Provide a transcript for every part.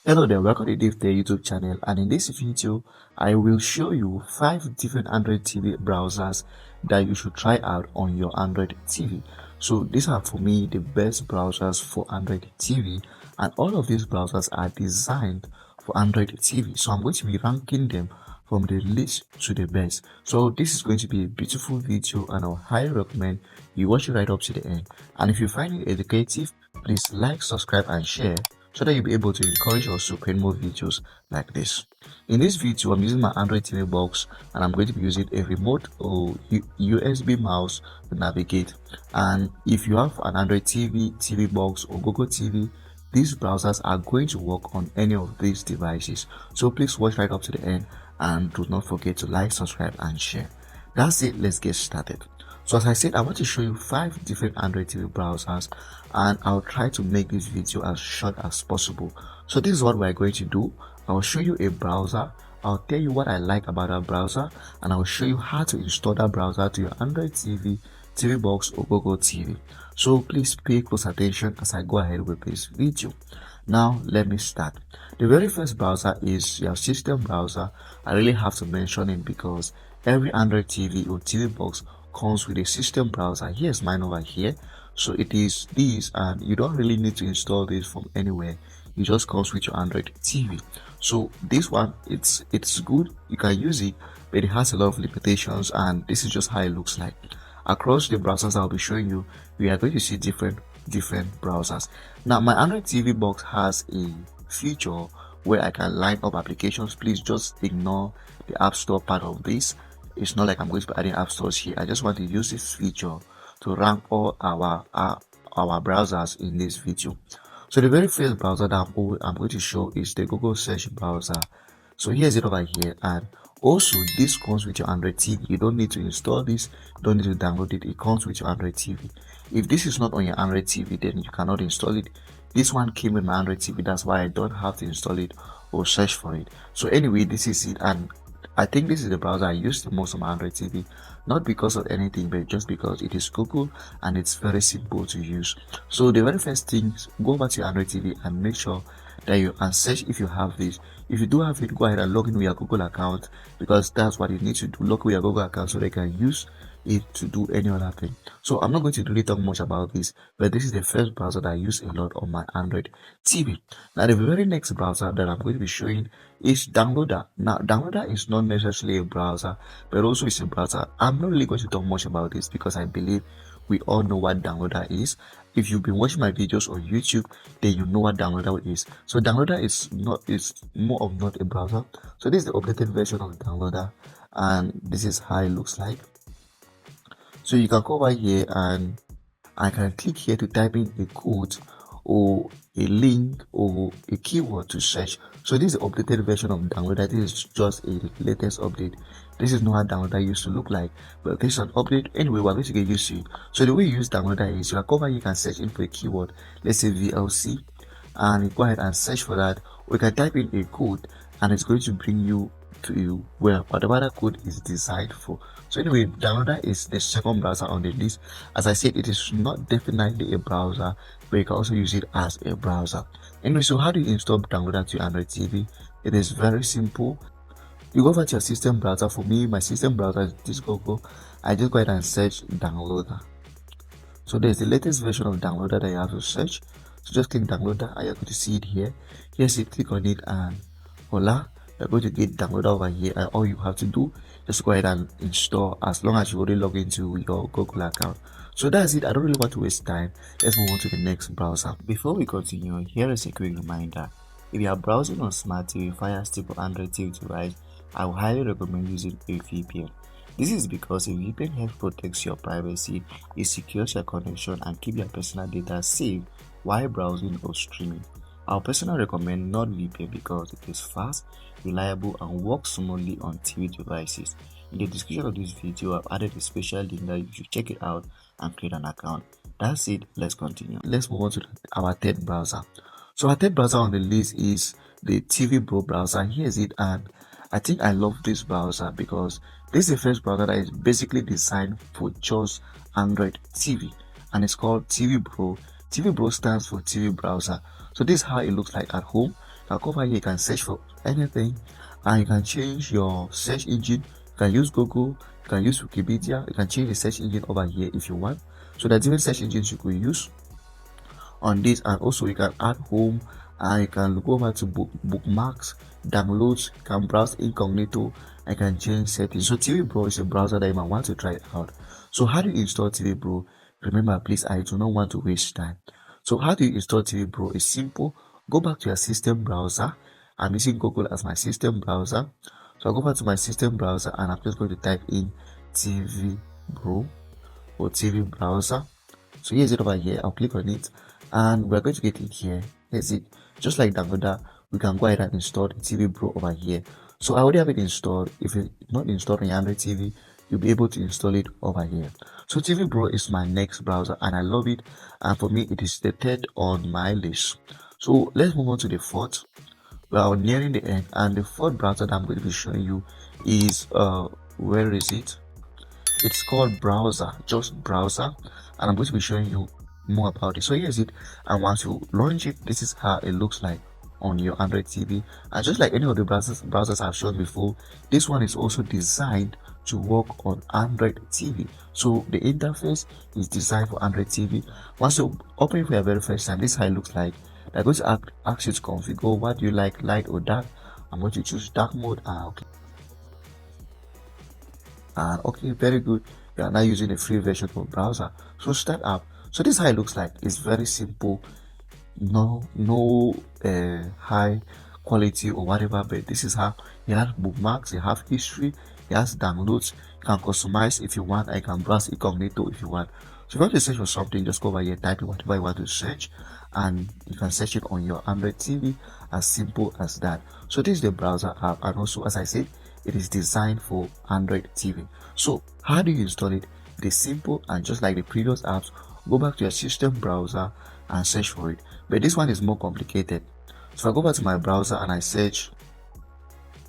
Hello there, welcome to the YouTube channel, and in this video I will show you 5 different Android TV browsers that you should try out on your Android TV. So these are for me the best browsers for Android TV, and all of these browsers are designed for Android TV. So I'm going to be ranking them from the least to the best. So this is going to be a beautiful video, and I highly recommend you watch it right up to the end. And if you find it educative, please like, subscribe and share so that you'll be able to encourage us to create more videos like this. In this video, I'm using my Android TV box, and I'm going to be using a remote or USB mouse to navigate. And if you have an Android TV box or Google TV, these browsers are going to work on any of these devices. So please watch right up to the end, and do not forget to like, subscribe and share. That's it, let's get started. So as I said, I want to show you 5 different Android TV browsers, and I'll try to make this video as short as possible. So this is what we're going to do. I'll show you a browser, I'll tell you what I like about that browser, and I'll show you how to install that browser to your Android TV, TV box or Google TV. So please pay close attention as I go ahead with this video. Now let me start. The very first browser is your system browser. I really have to mention it because every Android TV or TV box comes with a system browser. Here's mine over here. So it is this, and you don't really need to install this from anywhere. It just comes with your Android TV. So this one, it's good, you can use it, but it has a lot of limitations, and this is just how it looks like. Across the browsers I'll be showing you, we are going to see different browsers. Now my Android TV box has a feature where I can line up applications. Please just ignore the App Store part of this. It's not like I'm going to be adding app stores here. I just want to use this feature to rank all our browsers in this video. So the very first browser that I'm going to show is the Google search browser. So here's it over here, and also this comes with your Android TV. You don't need to install this, you don't need to download it. It comes with your Android TV. If this is not on your Android TV, then you cannot install it. This one came with my Android TV, that's why I don't have to install it or search for it. So anyway, this is it, and I think this is the browser I use the most on my Android TV, not because of anything, but just because it is Google and it's very simple to use. So the very first thing, go over to your Android TV and make sure that you search if you have this. If you do have it, go ahead and log in with your Google account, because that's what you need to do. Log with your Google account so they can use it to do any other thing. So I'm not going to really talk much about this, but this is the first browser that I use a lot on my Android TV. Now the very next browser that I'm going to be showing is Downloader. Now Downloader is not necessarily a browser, but also it's a browser. I'm not really going to talk much about this because I believe we all know what Downloader is. If you've been watching my videos on YouTube, then you know what Downloader is. So Downloader is more of not a browser. So this is the updated version of Downloader, and this is how it looks like. So you can go over here, and I can click here to type in a code or a link or a keyword to search. So this is the updated version of Downloader. This is just a latest update. This is not how Downloader used to look like, but this is an update. Anyway, we're going to get used to it. So the way you use Downloader is you can go over, you can search in for a keyword, let's say VLC, and you go ahead and search for that. We can type in a code, and it's going to bring you to where whatever that code is designed for. So anyway, Downloader is the second browser on the list. As I said, it is not definitely a browser, but you can also use it as a browser. Anyway, so how do you install Downloader to your Android TV? It is very simple. You go over to your system browser. For me, my system browser is this Google. I just go ahead and search Downloader. So there's the latest version of Downloader that you have to search. So just click Downloader, and you're going to see it here. Yes, you click on it, and voila, you're going to get Downloader over here, and all you have to do is go ahead and install, as long as you already log into your Google account. So that's it. I don't really want to waste time. Let's move on to the next browser. Before we continue, here is a quick reminder. If you are browsing on Smart TV, Fire Stick or Android TV device, I would highly recommend using a VPN. This is because a VPN helps protect your privacy, it secures your connection and keep your personal data safe while browsing or streaming. I personally recommend NordVPN because it is fast, reliable and works smoothly on TV devices. In the description of this video, I've added a special link that you should check it out and create an account. That's it, let's continue. Let's move on to our third browser. So our third browser on the list is the TV Pro browser. Here's it, and I think I love this browser because this is the first browser that is basically designed for just Android TV, and it's called TV Pro. TV Pro stands for TV browser. So this is how it looks like at home. Now come over here, you can search for anything, and you can change your search engine. You can use Google, you can use Wikipedia, you can change the search engine over here if you want. So there are different search engines you could use on this, and also you can add home, and you can go over to bookmarks, downloads, you can browse incognito, I can change settings. So TV Bro is a browser that you might want to try out. So how do you install TV Bro? Remember, please, I do not want to waste time. So how do you install TV Bro? It's simple. Go back to your system browser. I'm using Google as my system browser. So I'll go back to my system browser, and I'm just going to type in TV Bro or TV browser. So here's it over here. I'll click on it, and we're going to get it here. Here's it. Just like that, we can go ahead and install the TV Pro over here. So I already have it installed. If it's not installed on your Android TV, you'll be able to install it over here. So TV Pro is my next browser, and I love it. And for me, it is the third on my list. So let's move on to the fourth. We are nearing the end, and the fourth browser that I'm going to be showing you is where is it? It's called BrowseHere, just browser, and I'm going to be showing you more about it. So here's it, and once you launch it, this is how it looks like on your Android TV. And just like any of the browsers I've shown before, this one is also designed to work on Android TV. So the interface is designed for Android TV. Once you open it for your very first time, this is how it looks like. They're going to ask you to configure what do you like, light or dark. I'm going to choose dark mode, and okay. And okay, very good. You are now using a free version of browser. So start up. So this is how it looks like. It's very simple. No high quality or whatever, but this is how you have bookmarks, you have history, you have downloads. You can customize if you want. I can browse incognito if you want. So if you want to search for something, just go over here, type in whatever you want to search, and you can search it on your Android TV. As simple as that. So this is the browser app, and also, as I said, it is designed for Android TV. So how do you install it? It is simple, and just like the previous apps, go back to your system browser and search for it. But this one is more complicated. So I go back to my browser and I search.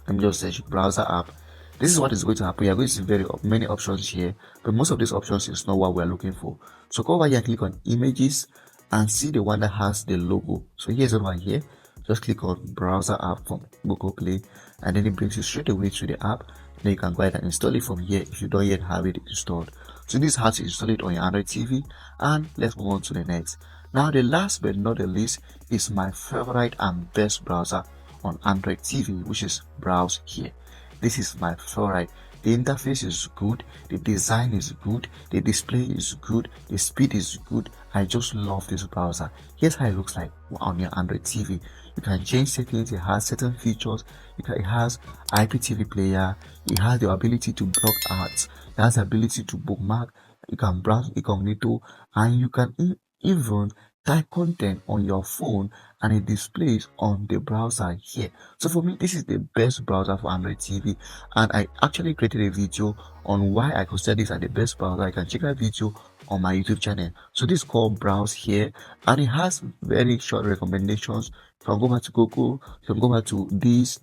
Let me just search browser app. This is what is going to happen. You're going to see very many options here, but most of these options is not what we're looking for. So go over here and click on images and see the one that has the logo. So here's over here. Just click on browser app from Google Play, and then it brings you straight away to the app. Then you can go ahead and install it from here if you don't yet have it installed. So this is how to install it on your Android TV, and let's move on to the next. Now the last but not the least is my favorite and best browser on Android TV, which is BrowseHere. This is my favorite. The interface is good, the design is good, the display is good, the speed is good. I just love this browser. Here's how it looks like on your Android TV. You can change settings, it has certain features, it has IPTV player, it has the ability to block ads, it has the ability to bookmark, you can browse incognito, and you can even type content on your phone and it displays on the browser here. So for me, this is the best browser for Android TV, and I actually created a video on why I consider this as the best browser. I can check that video on my YouTube channel. So this is called BrowseHere, and it has very short recommendations. You can go back to Google, you can go back to this,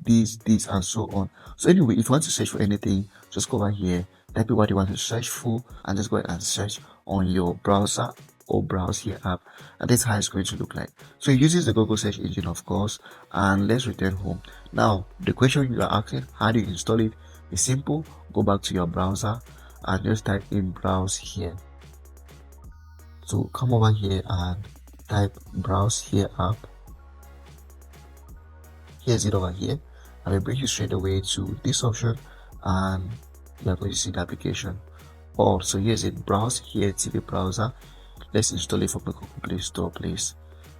and so on. So anyway, if you want to search for anything, just go over here, type in what you want to search for, and just go ahead and search on your browser or BrowseHere app, and that's how it's going to look like. So it uses the Google search engine, of course, and let's return home. Now the question you are asking, how do you install it? It's simple. Go back to your browser and just type in BrowseHere. So come over here and type BrowseHere app. Here's it over here, and it brings you straight away to this option, and you're going to see the application. Also, here's it, BrowseHere TV browser. Let's install it from the Google Play Store, please.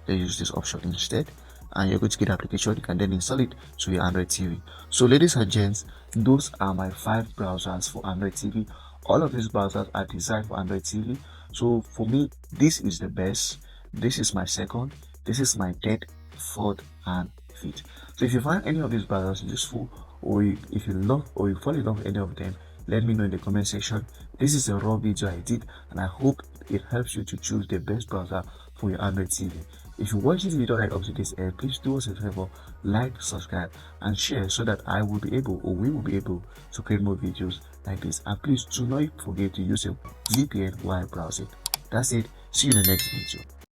Let's use this option instead, and you're going to get the application. You can then install it to your Android TV. So ladies and gents, those are my 5 browsers for Android TV. All of these browsers are designed for Android TV. So for me, this is the best, this is my second, this is my third, fourth, and fifth. So if you find any of these browsers useful, or if you love or you fall in love with any of them, let me know in the comment section. This is a raw video I did, and I hope it helps you to choose the best browser for your Android TV. If you watch this video right up to this end, please do us a favor, like, subscribe, and share, so that I will be able, or we will be able, to create more videos like this. And please do not forget to use a VPN while browsing. That's it. See you in the next video.